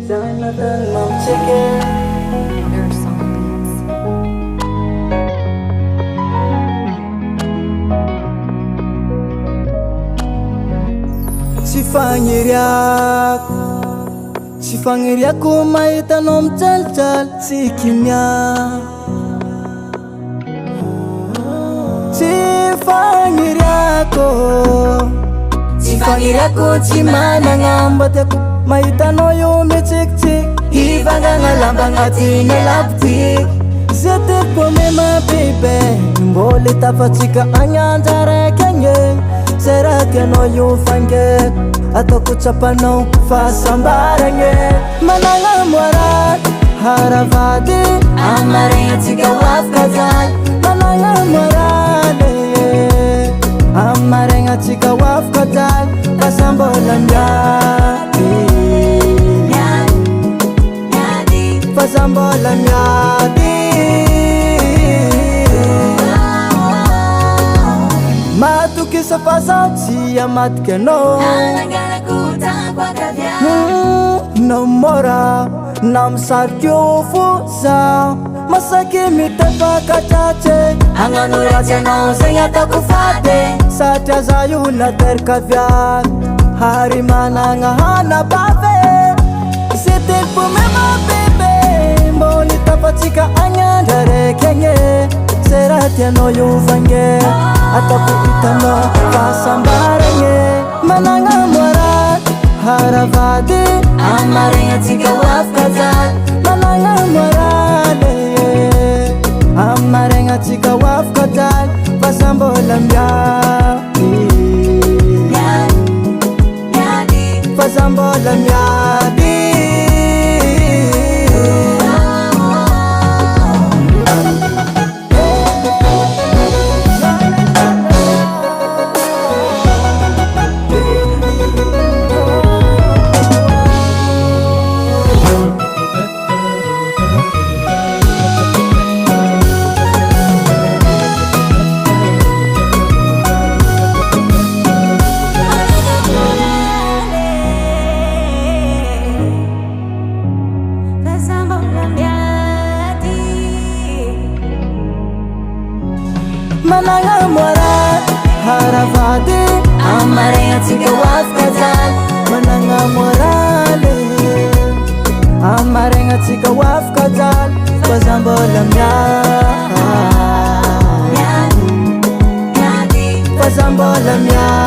Tsy fagniriako mahitanao mijaljaly tsy kimia. Tsy fagniriako tsy managna tiako mahitanao io mitsikitsiky hivangagna lamba agnatina labotiky. Zay tiako mema bebe mbola tafatsika agnanja raiky agny. Zay raha tianao io fangeko ataoko tsapanao fahasambaragny. Managna moraly haravady amaregnatsika hoafaka zaly. Managna moraly amaregnatsika hoafaka zaly. Fasambola miady fasambola miady. Matukisa fasanti ya matkeno no mora nam sarkyo fusa masaki mitapaka chache anganura jano zengata kufate satya zayuna terkavya hari mananga hana bave sete pumema bebe mboni tapatika anyandare kenye seratia no yuvange ataku itano fasambaranye. Managna moraly haravady amaregnatsika hoafaka zaly. Managna moraly amaregnatsika hoafaka zaly. Fasambola miady fasambola miady. Managna moraly haravady amaregnatsika hoafaka zaly. Managna moraly amaregnatsika hoafaka zaly. Fasambola miady fasambola miady.